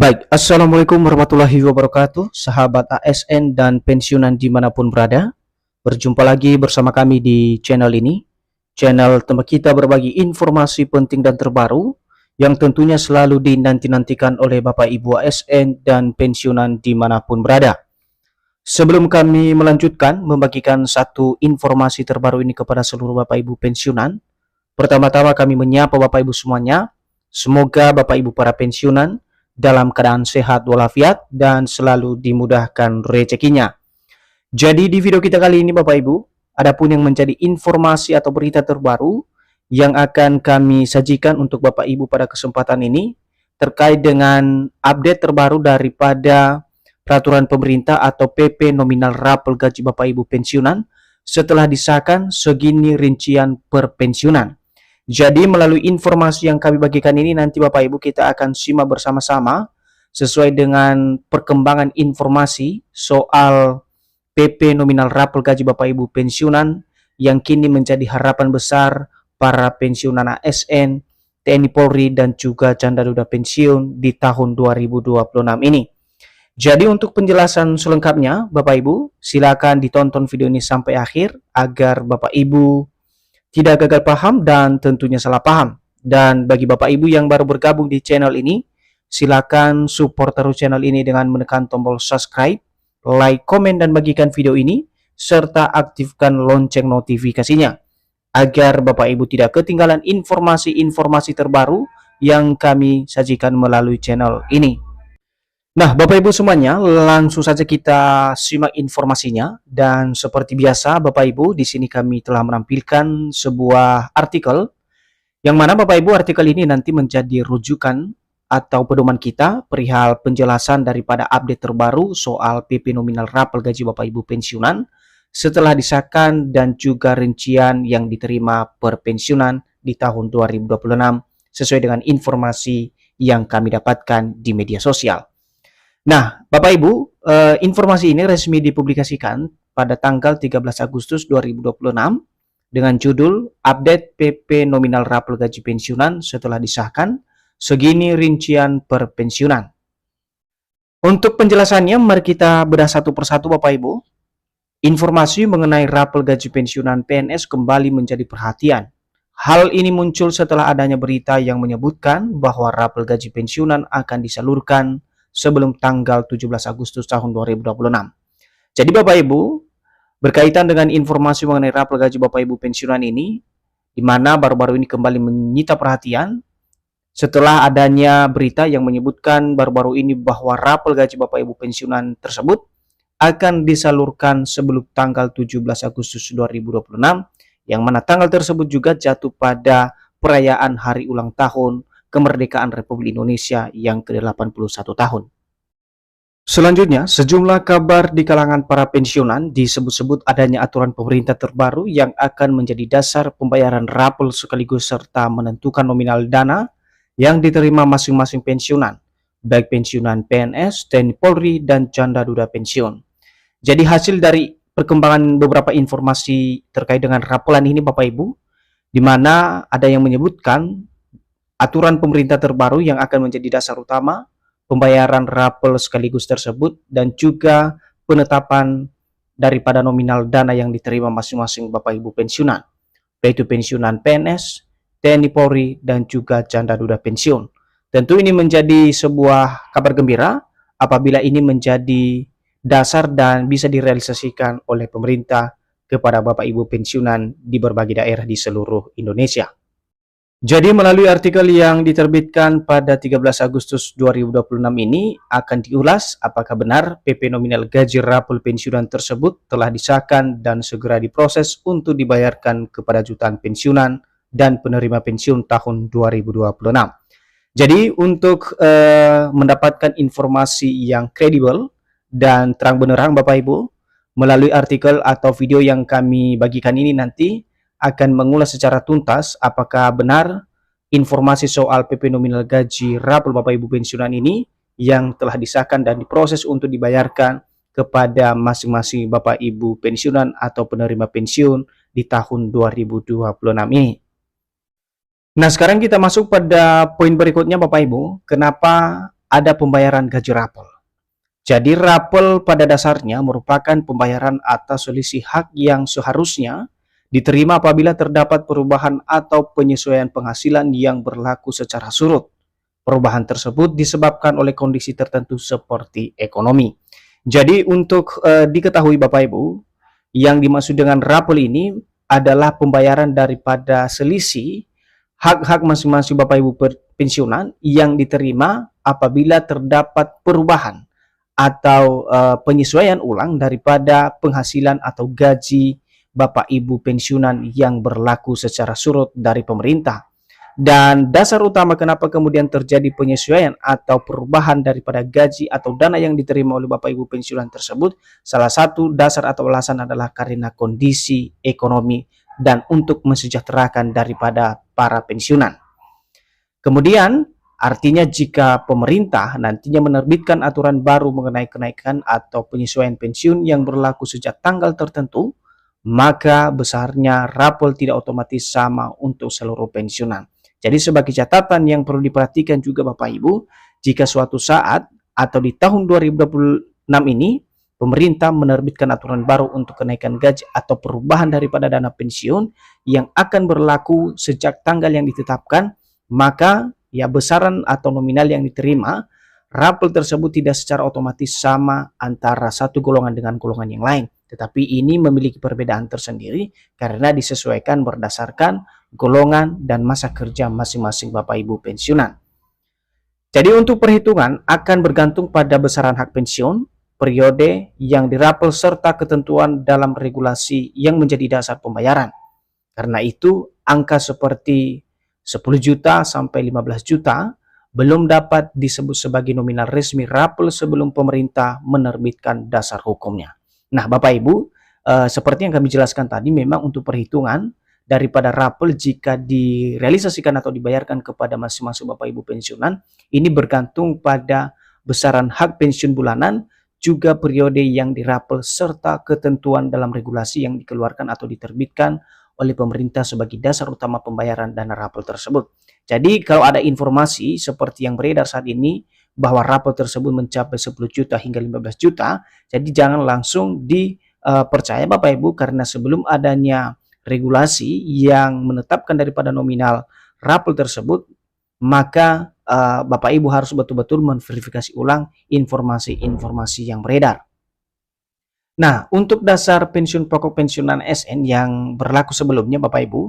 Baik, Assalamualaikum warahmatullahi wabarakatuh, sahabat ASN dan pensiunan dimanapun berada. Berjumpa lagi bersama kami di channel ini, channel tempat kita berbagi informasi penting dan terbaru yang tentunya selalu dinanti-nantikan oleh Bapak Ibu ASN dan pensiunan dimanapun berada. Sebelum kami melanjutkan membagikan satu informasi terbaru ini kepada seluruh Bapak Ibu pensiunan, pertama-tama kami menyapa Bapak Ibu semuanya. Semoga Bapak Ibu para pensiunan dalam keadaan sehat walafiat dan selalu dimudahkan rezekinya. Jadi di video kita kali ini Bapak Ibu, adapun yang menjadi informasi atau berita terbaru yang akan kami sajikan untuk Bapak Ibu pada kesempatan ini terkait dengan update terbaru daripada peraturan pemerintah atau PP nominal rapel gaji Bapak Ibu pensiunan setelah disahkan segini rincian per pensiunan. Jadi melalui informasi yang kami bagikan ini nanti Bapak Ibu kita akan simak bersama-sama sesuai dengan perkembangan informasi soal PP nominal rapel gaji Bapak Ibu pensiunan yang kini menjadi harapan besar para pensiunan ASN, TNI Polri dan juga janda duda pensiun di tahun 2026 ini. Jadi untuk penjelasan selengkapnya Bapak Ibu silakan ditonton video ini sampai akhir agar Bapak Ibu tidak gagal paham dan tentunya salah paham. Dan bagi Bapak Ibu yang baru bergabung di channel ini, silakan support terus channel ini dengan menekan tombol subscribe, like, komen, dan bagikan video ini, serta aktifkan lonceng notifikasinya, agar Bapak Ibu tidak ketinggalan informasi-informasi terbaru yang kami sajikan melalui channel ini. Nah, Bapak Ibu semuanya, langsung saja kita simak informasinya. Dan seperti biasa, Bapak Ibu, di sini kami telah menampilkan sebuah artikel yang mana Bapak Ibu artikel ini nanti menjadi rujukan atau pedoman kita perihal penjelasan daripada update terbaru soal PP nominal rapel gaji Bapak Ibu pensiunan setelah disahkan dan juga rincian yang diterima per pensiunan di tahun 2026 sesuai dengan informasi yang kami dapatkan di media sosial. Nah, Bapak Ibu, informasi ini resmi dipublikasikan pada tanggal 13 Agustus 2026 dengan judul Update PP Nominal Rapel Gaji Pensiunan setelah disahkan, segini rincian per pensiunan. Untuk penjelasannya, mari kita bedah satu persatu Bapak Ibu. Informasi mengenai rapel gaji pensiunan PNS kembali menjadi perhatian. Hal ini muncul setelah adanya berita yang menyebutkan bahwa rapel gaji pensiunan akan disalurkan sebelum tanggal 17 Agustus tahun 2026. Jadi Bapak Ibu, berkaitan dengan informasi mengenai rapel gaji Bapak Ibu pensiunan ini, di mana baru-baru ini kembali menyita perhatian setelah adanya berita yang menyebutkan baru-baru ini bahwa rapel gaji Bapak Ibu pensiunan tersebut akan disalurkan sebelum tanggal 17 Agustus 2026, yang mana tanggal tersebut juga jatuh pada perayaan hari ulang tahun kemerdekaan Republik Indonesia yang ke-81 tahun. Selanjutnya, sejumlah kabar di kalangan para pensiunan disebut-sebut adanya aturan pemerintah terbaru yang akan menjadi dasar pembayaran rapel sekaligus serta menentukan nominal dana yang diterima masing-masing pensiunan, baik pensiunan PNS, TNI Polri, dan janda duda pensiun. Jadi hasil dari perkembangan beberapa informasi terkait dengan rapelan ini Bapak Ibu, di mana ada yang menyebutkan aturan pemerintah terbaru yang akan menjadi dasar utama pembayaran rapel sekaligus tersebut dan juga penetapan daripada nominal dana yang diterima masing-masing Bapak Ibu pensiunan, yaitu pensiunan PNS, TNI Polri, dan juga janda duda pensiun. Tentu ini menjadi sebuah kabar gembira apabila ini menjadi dasar dan bisa direalisasikan oleh pemerintah kepada Bapak Ibu pensiunan di berbagai daerah di seluruh Indonesia. Jadi melalui artikel yang diterbitkan pada 13 Agustus 2026 ini akan diulas apakah benar PP nominal gaji rapel pensiunan tersebut telah disahkan dan segera diproses untuk dibayarkan kepada jutaan pensiunan dan penerima pensiun tahun 2026. Jadi untuk mendapatkan informasi yang kredibel dan terang benerang Bapak Ibu, melalui artikel atau video yang kami bagikan ini nanti akan mengulas secara tuntas apakah benar informasi soal PP nominal gaji rapel Bapak Ibu pensiunan ini yang telah disahkan dan diproses untuk dibayarkan kepada masing-masing Bapak Ibu pensiunan atau penerima pensiun di tahun 2026 ini. Nah, sekarang kita masuk pada poin berikutnya Bapak Ibu. Kenapa ada pembayaran gaji rapel. Jadi rapel pada dasarnya merupakan pembayaran atas selisih hak yang seharusnya diterima apabila terdapat perubahan atau penyesuaian penghasilan yang berlaku secara surut. Perubahan tersebut disebabkan oleh kondisi tertentu seperti ekonomi. Jadi untuk diketahui Bapak Ibu, yang dimaksud dengan rapel ini adalah pembayaran daripada selisih hak-hak masing-masing Bapak Ibu pensiunan yang diterima apabila terdapat perubahan atau penyesuaian ulang daripada penghasilan atau gaji Bapak Ibu pensiunan yang berlaku secara surut dari pemerintah. Dan dasar utama kenapa kemudian terjadi penyesuaian atau perubahan daripada gaji atau dana yang diterima oleh Bapak Ibu pensiunan tersebut, salah satu dasar atau alasan adalah karena kondisi ekonomi dan untuk mensejahterakan daripada para pensiunan. Kemudian artinya jika pemerintah nantinya menerbitkan aturan baru mengenai kenaikan atau penyesuaian pensiun yang berlaku sejak tanggal tertentu, maka besarnya rapel tidak otomatis sama untuk seluruh pensiunan. Jadi sebagai catatan yang perlu diperhatikan juga Bapak Ibu, jika suatu saat atau di tahun 2026 ini, pemerintah menerbitkan aturan baru untuk kenaikan gaji atau perubahan daripada dana pensiun yang akan berlaku sejak tanggal yang ditetapkan, maka ya besaran atau nominal yang diterima rapel tersebut tidak secara otomatis sama antara satu golongan dengan golongan yang lain, tetapi ini memiliki perbedaan tersendiri karena disesuaikan berdasarkan golongan dan masa kerja masing-masing Bapak Ibu pensiunan. Jadi untuk perhitungan akan bergantung pada besaran hak pensiun, periode yang dirapel serta ketentuan dalam regulasi yang menjadi dasar pembayaran. Karena itu angka seperti 10 juta sampai 15 juta belum dapat disebut sebagai nominal resmi rapel sebelum pemerintah menerbitkan dasar hukumnya. Nah Bapak Ibu, seperti yang kami jelaskan tadi, memang untuk perhitungan daripada rapel jika direalisasikan atau dibayarkan kepada masing-masing Bapak Ibu pensiunan, ini bergantung pada besaran hak pensiun bulanan, juga periode yang dirapel serta ketentuan dalam regulasi yang dikeluarkan atau diterbitkan oleh pemerintah sebagai dasar utama pembayaran dana rapel tersebut. Jadi kalau ada informasi seperti yang beredar saat ini bahwa rapel tersebut mencapai 10 juta hingga 15 juta, jadi jangan langsung dipercaya Bapak Ibu, karena sebelum adanya regulasi yang menetapkan daripada nominal rapel tersebut, maka Bapak Ibu harus betul-betul memverifikasi ulang informasi-informasi yang beredar. Nah, untuk dasar pensiun pokok pensiunan ASN yang berlaku sebelumnya Bapak Ibu,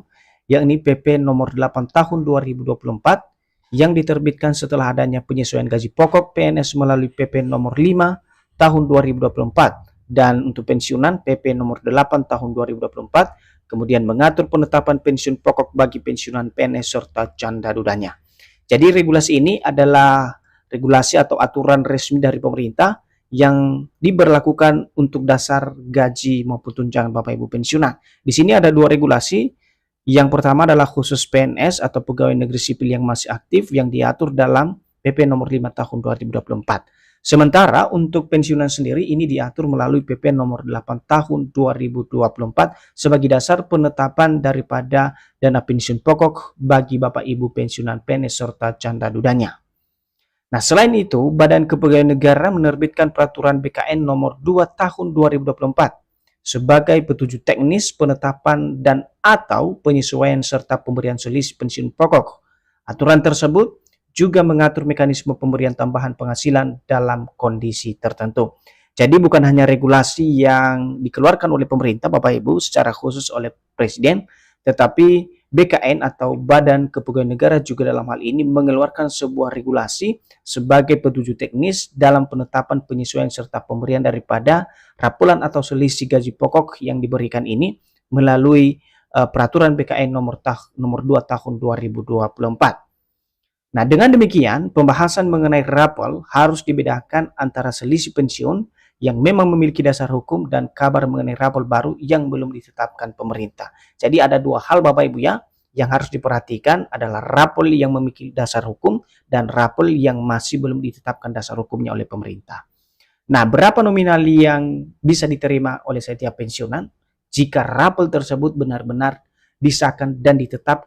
yakni PP nomor 8 tahun 2024 yang diterbitkan setelah adanya penyesuaian gaji pokok PNS melalui PP nomor 5 tahun 2024, dan untuk pensiunan PP nomor 8 tahun 2024 kemudian mengatur penetapan pensiun pokok bagi pensiunan PNS serta canda dudanya. Jadi regulasi ini adalah regulasi atau aturan resmi dari pemerintah yang diberlakukan untuk dasar gaji maupun tunjangan Bapak Ibu pensiunan. Di sini ada dua regulasi. Yang pertama adalah khusus PNS atau pegawai negeri sipil yang masih aktif yang diatur dalam PP nomor 5 tahun 2024. Sementara untuk pensiunan sendiri ini diatur melalui PP nomor 8 tahun 2024 sebagai dasar penetapan daripada dana pensiun pokok bagi Bapak Ibu pensiunan PNS serta canda dudanya. Nah, selain itu, Badan Kepegawaian Negara menerbitkan peraturan BKN nomor 2 tahun 2024 sebagai petunjuk teknis penetapan dan atau penyesuaian serta pemberian selisih pensiun pokok. Aturan tersebut juga mengatur mekanisme pemberian tambahan penghasilan dalam kondisi tertentu. Jadi bukan hanya regulasi yang dikeluarkan oleh pemerintah Bapak Ibu secara khusus oleh Presiden, tetapi BKN atau Badan Kepegawaian Negara juga dalam hal ini mengeluarkan sebuah regulasi sebagai petunjuk teknis dalam penetapan penyesuaian serta pemberian daripada rapelan atau selisih gaji pokok yang diberikan ini melalui peraturan BKN nomor 2 tahun 2024. Nah, dengan demikian pembahasan mengenai rapel harus dibedakan antara selisih pensiun yang memang memiliki dasar hukum dan kabar mengenai rapel baru yang belum ditetapkan pemerintah. Jadi ada dua hal Bapak Ibu ya, yang harus diperhatikan adalah rapel yang memiliki dasar hukum dan rapel yang masih belum ditetapkan dasar hukumnya oleh pemerintah. Nah, berapa nominal yang bisa diterima oleh setiap pensiunan jika rapel tersebut benar-benar disahkan dan ditetapkan